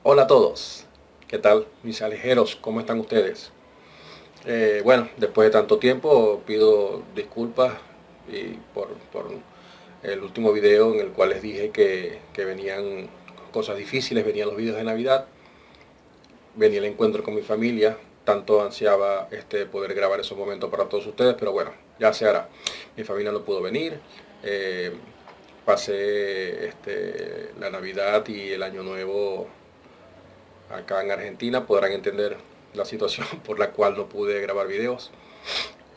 Hola a todos, ¿qué tal mis alejeros? ¿Cómo están ustedes? Bueno, después de tanto tiempo pido disculpas por el último video en el cual les dije que venían cosas difíciles, venían los videos de Navidad, venía el encuentro con mi familia, tanto ansiaba poder grabar esos momentos para todos ustedes, pero bueno, ya se hará. Mi familia no pudo venir, eh, pasé la Navidad y el Año Nuevo acá en Argentina. Podrán entender la situación por la cual no pude grabar videos.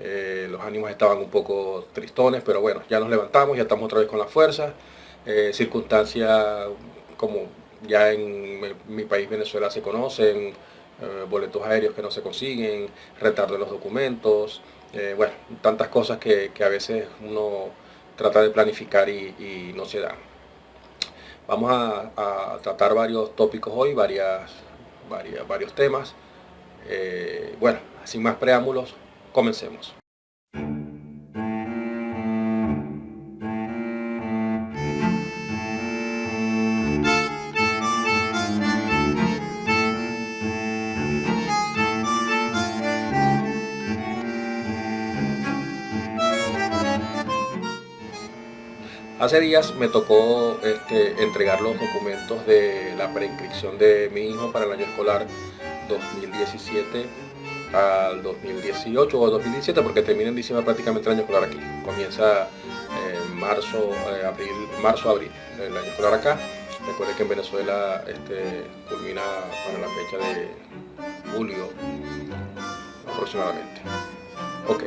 Los ánimos estaban un poco tristones, pero bueno, ya nos levantamos, ya estamos otra vez con la fuerza. Circunstancias como ya en mi país Venezuela se conocen, boletos aéreos que no se consiguen, retardo en los documentos, bueno, tantas cosas que a veces uno trata de planificar y no se da. Vamos a tratar varios tópicos hoy, varios temas. Bueno, sin más preámbulos, comencemos. Hace días me tocó entregar los documentos de la preinscripción de mi hijo para el año escolar 2017 al 2018 o 2017, porque termina en diciembre prácticamente el año escolar aquí. Comienza marzo, abril, el año escolar acá. Recuerden que en Venezuela culmina para la fecha de julio aproximadamente. Ok.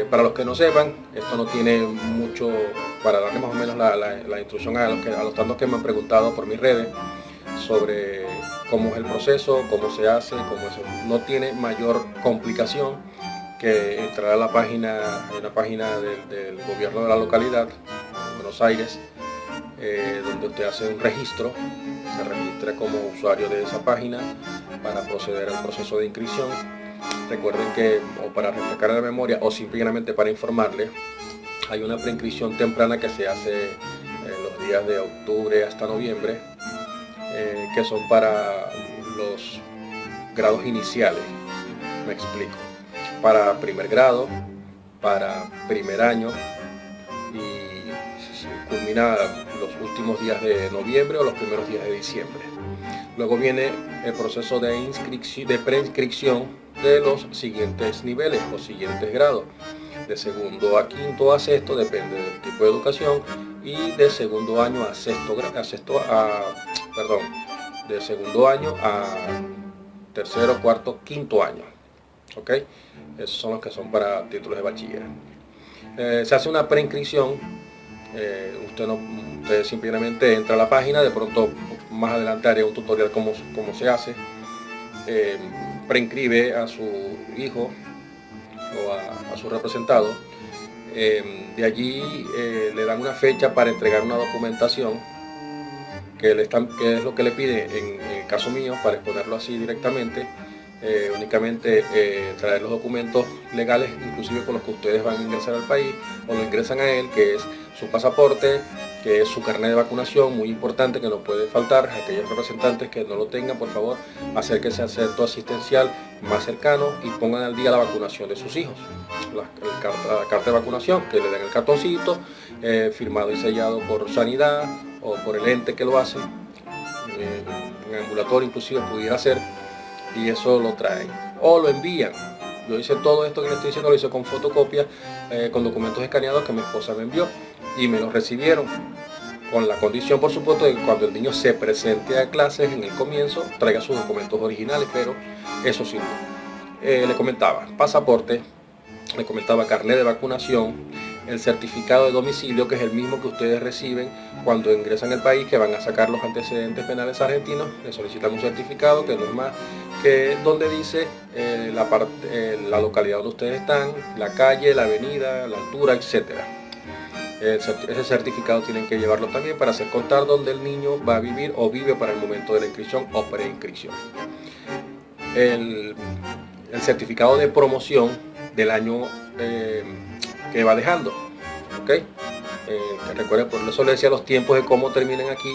Para los que no sepan, esto no tiene mucho, para darle más o menos la instrucción a los tantos que me han preguntado por mis redes sobre cómo es el proceso, cómo se hace, cómo eso. No tiene mayor complicación que entrar a la página, en una página del gobierno de la localidad, Buenos Aires, donde usted hace un registro, se registra como usuario de esa página para proceder al proceso de inscripción. Recuerden que, o para refrescar la memoria, o simplemente para informarles, hay una preinscripción temprana que se hace en los días de octubre hasta noviembre, que son para los grados iniciales. Me explico. Para primer grado, para primer año, y culmina los últimos días de noviembre o los primeros días de diciembre. Luego viene el proceso de preinscripción de los siguientes niveles o siguientes grados. De segundo a quinto a sexto, depende del tipo de educación, y de segundo año a de segundo año a tercero, cuarto, quinto año. ¿Ok? Esos son los que son para títulos de bachiller. Se hace una preinscripción. Usted simplemente entra a la página, de pronto más adelante haré un tutorial cómo se hace. Preinscribe a su hijo o a su representado. De allí le dan una fecha para entregar una documentación que es lo que le pide en el caso mío, para exponerlo así directamente. Únicamente traer los documentos legales, inclusive con los que ustedes van a ingresar al país o lo ingresan a él, que es su pasaporte, que es su carnet de vacunación, muy importante, que no puede faltar. Aquellos representantes que no lo tengan, por favor, acérquense al centro asistencial más cercano y pongan al día la vacunación de sus hijos. La carta de vacunación, que le den el cartoncito, firmado y sellado por Sanidad o por el ente que lo hace, en ambulatorio inclusive pudiera ser, y eso lo traen o lo envían. Yo hice todo esto que les estoy diciendo, lo hice con fotocopia, con documentos escaneados que mi esposa me envió, y me los recibieron, con la condición, por supuesto, de que cuando el niño se presente a clases en el comienzo traiga sus documentos originales, pero eso sí, le comentaba pasaporte, le comentaba carnet de vacunación, el certificado de domicilio, que es el mismo que ustedes reciben cuando ingresan al país, que van a sacar los antecedentes penales argentinos. Le solicitan un certificado que no es más que donde dice la localidad donde ustedes están, la calle, la avenida, la altura, etcétera. Ese certificado tienen que llevarlo también para hacer contar donde el niño va a vivir o vive para el momento de la inscripción o preinscripción. El certificado de promoción del año que va dejando, ¿ok? Recuerden, por eso les decía los tiempos de cómo terminan aquí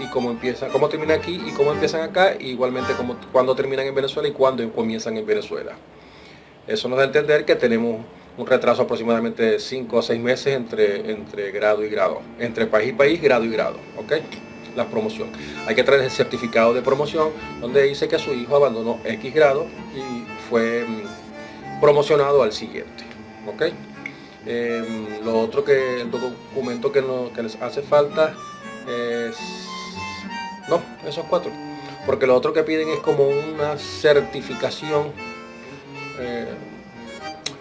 y cómo empiezan, cómo terminan aquí y cómo empiezan acá, igualmente cuándo terminan en Venezuela y cuándo comienzan en Venezuela. Eso nos da a entender que tenemos un retraso aproximadamente de 5 o 6 meses entre grado y grado, entre país y país, grado y grado, ¿ok? La promoción. Hay que traer el certificado de promoción donde dice que su hijo abandonó X grado y fue promocionado al siguiente, ¿ok? Lo otro que el documento que les hace falta es... No, esos 4. Porque lo otro que piden es como una certificación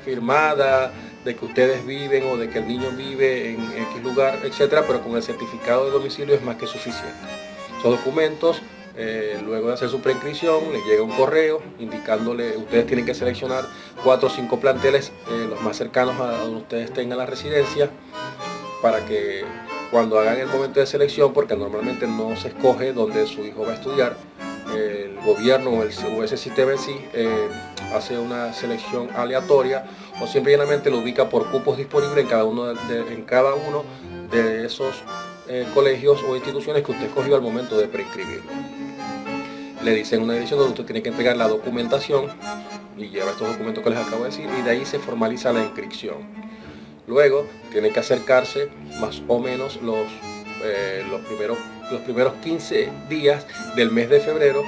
firmada de que ustedes viven o de que el niño vive en X lugar, etcétera, pero con el certificado de domicilio es más que suficiente. Esos documentos, luego de hacer su preinscripción, les llega un correo indicándole, ustedes tienen que seleccionar 4 o 5 planteles, los más cercanos a donde ustedes tengan la residencia, para que cuando hagan el momento de selección, porque normalmente no se escoge donde su hijo va a estudiar, el gobierno o ese sistema en sí hace una selección aleatoria o simple y llanamente lo ubica por cupos disponibles en cada uno de esos colegios o instituciones que usted escogió al momento de preinscribirlo. Le dicen una dirección donde usted tiene que entregar la documentación y lleva estos documentos que les acabo de decir, y de ahí se formaliza la inscripción. Luego tiene que acercarse más o menos los primeros 15 días del mes de febrero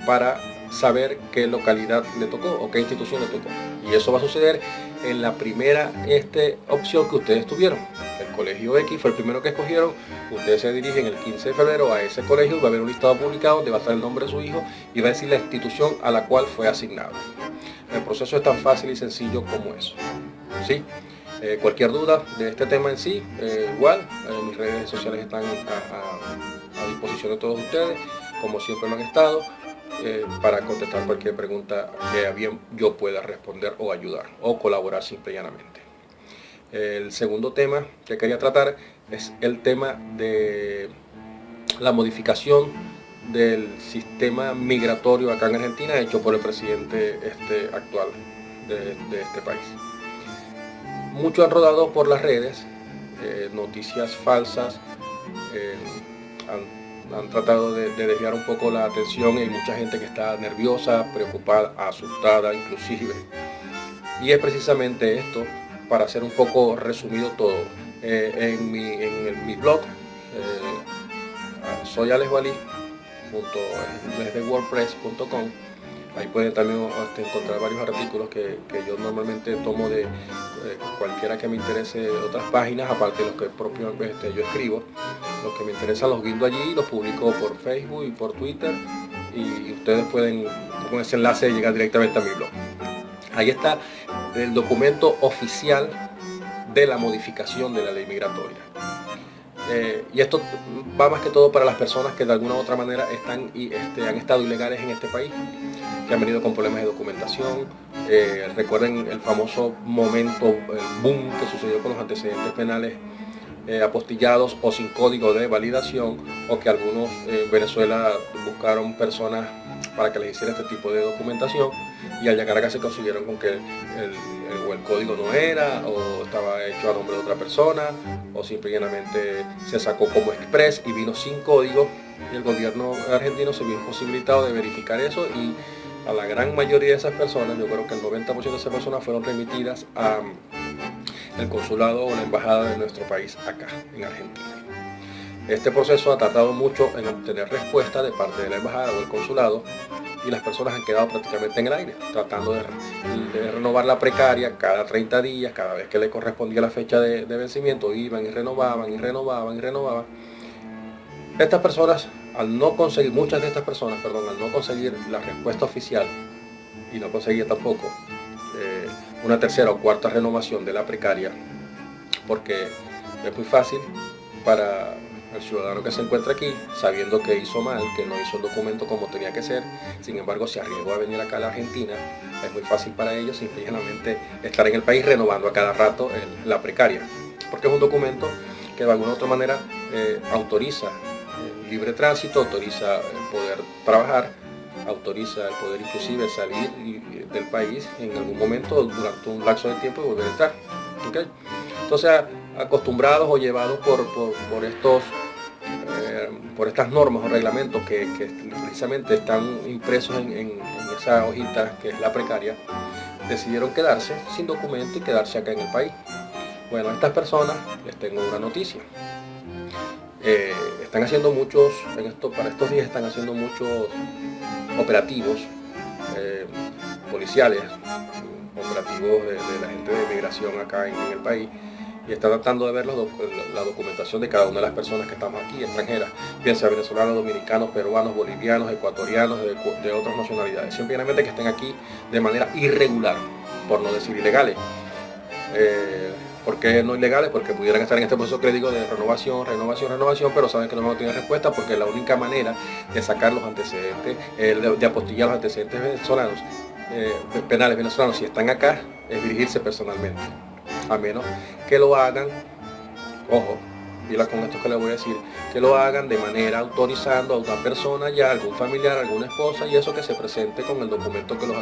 para saber qué localidad le tocó o qué institución le tocó. Y eso va a suceder en la primera opción que ustedes tuvieron. El colegio X fue el primero que escogieron. Ustedes se dirigen el 15 de febrero a ese colegio, va a haber un listado publicado donde va a estar el nombre de su hijo y va a decir la institución a la cual fue asignado. El proceso es tan fácil y sencillo como eso, ¿sí? Cualquier duda de este tema en sí, igual, mis redes sociales están a disposición de todos ustedes, como siempre lo han estado, para contestar cualquier pregunta que a bien yo pueda responder o ayudar o colaborar simple y llanamente. El segundo tema que quería tratar es el tema de la modificación del sistema migratorio acá en Argentina hecho por el presidente actual de este país. Muchos han rodado por las redes noticias falsas, han tratado de desviar un poco la atención y hay mucha gente que está nerviosa, preocupada, asustada inclusive. Y es precisamente esto, para hacer un poco resumido todo. En mi blog, soyalesvalí.wordpress.com. Ahí pueden también encontrar varios artículos que yo normalmente tomo de cualquiera que me interese otras páginas, aparte de los que propiamente yo escribo. Los que me interesan los guindo allí, los publico por Facebook y por Twitter, y ustedes pueden con ese enlace llegar directamente a mi blog. Ahí está el documento oficial de la modificación de la ley migratoria. Y esto va más que todo para las personas que de alguna u otra manera han estado ilegales en este país, que han venido con problemas de documentación. Recuerden el famoso momento, el boom que sucedió con los antecedentes penales apostillados o sin código de validación, o que algunos en Venezuela buscaron personas para que les hiciera este tipo de documentación, y al llegar acá se consiguieron con que el código no era, o estaba hecho a nombre de otra persona, o simplemente se sacó como express y vino sin código, y el gobierno argentino se vio imposibilitado de verificar eso, y a la gran mayoría de esas personas, yo creo que el 90% de esas personas fueron remitidas a el consulado o la embajada de nuestro país acá en Argentina. Este proceso ha tardado mucho en obtener respuesta de parte de la embajada o el consulado, y las personas han quedado prácticamente en el aire, tratando de renovar la precaria cada 30 días, cada vez que le correspondía la fecha de vencimiento, iban y renovaban y renovaban y renovaban. Estas personas, muchas de estas personas, al no conseguir la respuesta oficial y no conseguir tampoco una tercera o cuarta renovación de la precaria, porque es muy fácil para el ciudadano que se encuentra aquí, sabiendo que hizo mal, que no hizo el documento como tenía que ser, sin embargo se arriesgó a venir acá a la Argentina, es muy fácil para ellos simplemente estar en el país renovando a cada rato la precaria, porque es un documento que de alguna u otra manera autoriza el libre tránsito, autoriza el poder trabajar, autoriza el poder inclusive salir del país en algún momento durante un lapso de tiempo y volver a entrar. ¿Okay? Entonces acostumbrados o llevados por estas normas o reglamentos que precisamente están impresos en esa hojita que es la precaria, decidieron quedarse sin documento y quedarse acá en el país. Bueno, a estas personas les tengo una noticia. Están haciendo muchos, para estos días están haciendo muchos operativos policiales, operativos de la gente de migración acá en el país, y está tratando de ver la documentación de cada una de las personas que estamos aquí, extranjeras, bien sea venezolanos, dominicanos, peruanos, bolivianos, ecuatorianos, de otras nacionalidades, simplemente que estén aquí de manera irregular, por no decir ilegales. ¿Por qué no ilegales? Porque pudieran estar en este proceso que digo de renovación, pero saben que no van a tener respuesta, porque la única manera de sacar los antecedentes, de apostillar los antecedentes venezolanos, penales venezolanos, si están acá, es dirigirse personalmente. A menos que lo hagan, ojo, pila con esto que les voy a decir, que lo hagan de manera autorizando a una persona ya, algún familiar, alguna esposa, y eso que se presente con el documento que les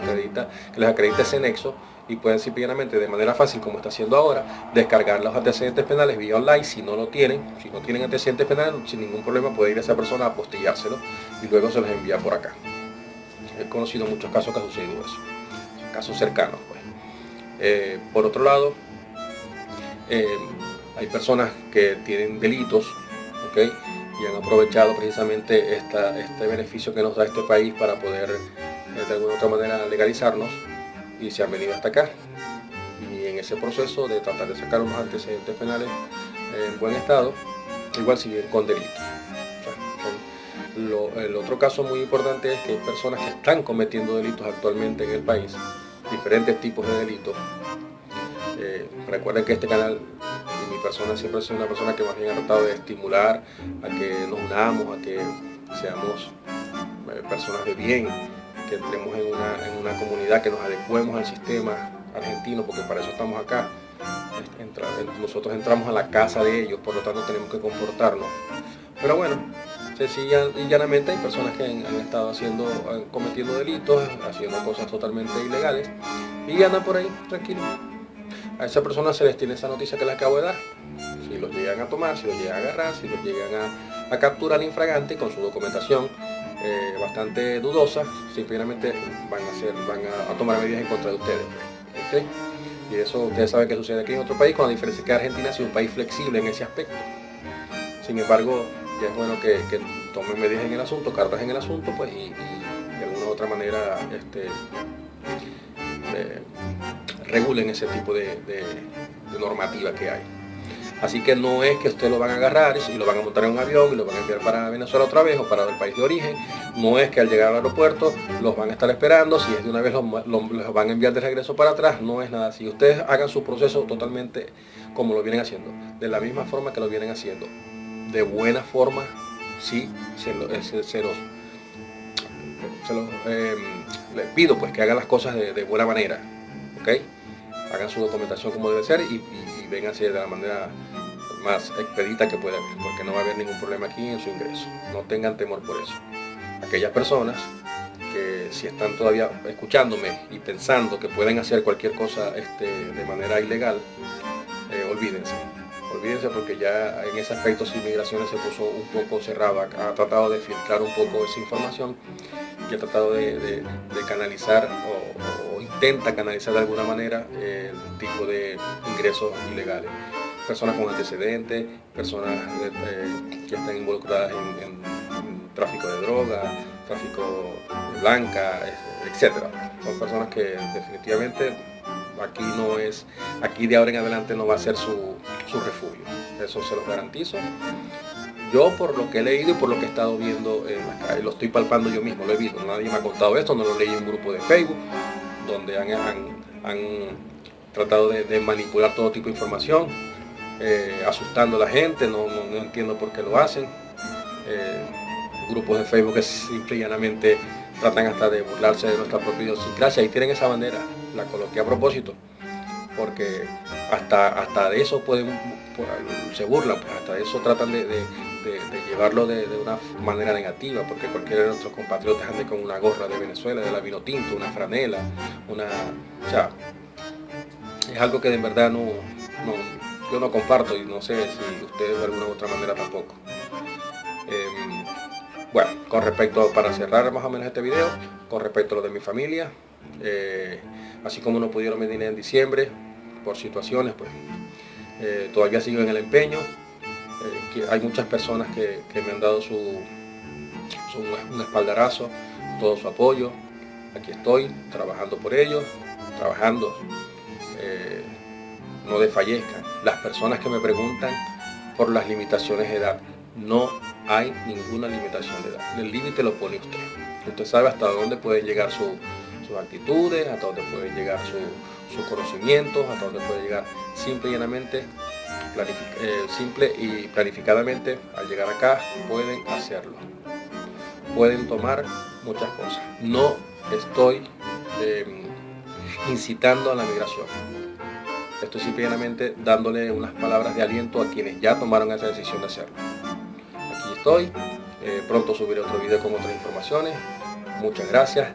acredita ese nexo, y pueden simplemente de manera fácil, como está haciendo ahora, descargar los antecedentes penales vía online. Si no tienen antecedentes penales, sin ningún problema puede ir a esa persona a apostillárselo y luego se los envía por acá. He conocido muchos casos que ha sucedido eso, casos cercanos pues. Por otro lado, hay personas que tienen delitos, ¿okay? Y han aprovechado precisamente este beneficio que nos da este país para poder de alguna u otra manera legalizarnos, y se han venido hasta acá, y en ese proceso de tratar de sacar unos antecedentes penales en buen estado, igual siguen con delitos. O sea, el otro caso muy importante es que hay personas que están cometiendo delitos actualmente en el país, diferentes tipos de delitos. Recuerden que este canal y mi persona siempre ha sido una persona que más bien ha tratado de estimular a que nos unamos, a que seamos personas de bien, que entremos en una comunidad, que nos adecuemos al sistema argentino, porque para eso estamos acá. Nosotros entramos a la casa de ellos, por lo tanto tenemos que comportarnos. Pero bueno, sencilla y llanamente hay personas que han estado cometiendo delitos, haciendo cosas totalmente ilegales, y andan por ahí tranquilos. A esa persona se les tiene esa noticia que les acabo de dar. Si los llegan a tomar, si los llegan a agarrar, si los llegan a capturar infragante con su documentación bastante dudosa, simplemente van a tomar medidas en contra de ustedes. ¿Okay? Y eso ustedes saben que sucede aquí en otro país, con la diferencia que Argentina ha sido un país flexible en ese aspecto. Sin embargo, ya es bueno que tomen medidas en el asunto, cartas en el asunto, pues, y de alguna u otra manera regulen ese tipo de normativa que hay. Así que no es que ustedes lo van a agarrar y lo van a montar en un avión y lo van a enviar para Venezuela otra vez o para el país de origen. No es que al llegar al aeropuerto los van a estar esperando, si es de una vez los van a enviar de regreso para atrás. No es nada así. Ustedes hagan su proceso totalmente como lo vienen haciendo, de la misma forma que lo vienen haciendo, de buena forma. Sí, les pido pues que hagan las cosas de buena manera, ¿ok? Hagan su documentación como debe ser y vénganse de la manera más expedita que pueda haber, porque no va a haber ningún problema aquí en su ingreso. No tengan temor por eso. Aquellas personas que si están todavía escuchándome y pensando que pueden hacer cualquier cosa de manera ilegal, olvídense, porque ya en ese aspecto Migraciones se puso un poco cerrada, ha tratado de filtrar un poco esa información y ha tratado de canalizar o intenta canalizar de alguna manera el tipo de ingresos ilegales. Personas con antecedentes, personas que están involucradas en tráfico de droga, tráfico de blanca, etc. Son personas que definitivamente aquí de ahora en adelante no va a ser su refugio. Eso se los garantizo. Yo, por lo que he leído y por lo que he estado viendo en las calles, lo estoy palpando yo mismo, lo he visto. Nadie me ha contado esto, no lo leí en un grupo de Facebook donde han tratado de manipular todo tipo de información, asustando a la gente. No entiendo por qué lo hacen. Grupos de Facebook que simple y llanamente tratan hasta de burlarse de nuestra propia idiosincrasia. Ahí tienen esa bandera, la coloqué a propósito, porque hasta de eso se burlan, pues hasta de eso tratan de llevarlo de una manera negativa, porque cualquiera de nuestros compatriotas ande con una gorra de Venezuela, de la Vinotinto, una franela, o sea, es algo que de verdad no yo no comparto y no sé si ustedes de alguna u otra manera tampoco. Bueno, con respecto, para cerrar más o menos este video, con respecto a lo de mi familia, así como no pudieron venir en diciembre por situaciones, pues todavía sigo en el empeño. Hay muchas personas que me han dado un espaldarazo, todo su apoyo. Aquí estoy trabajando por ellos, trabajando, no desfallezcan. Las personas que me preguntan por las limitaciones de edad, no hay ninguna limitación de edad. El límite lo pone usted. Usted sabe hasta dónde pueden llegar sus actitudes, hasta dónde pueden llegar sus conocimientos, hasta dónde puede llegar simple y llanamente, simple y planificadamente. Al llegar acá pueden hacerlo. Pueden tomar muchas cosas. No estoy incitando a la migración. Estoy simplemente dándole unas palabras de aliento a quienes ya tomaron esa decisión de hacerlo. Aquí estoy, pronto subiré otro video con otras informaciones. Muchas gracias,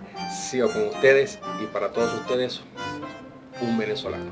sigo con ustedes y para todos ustedes, un venezolano.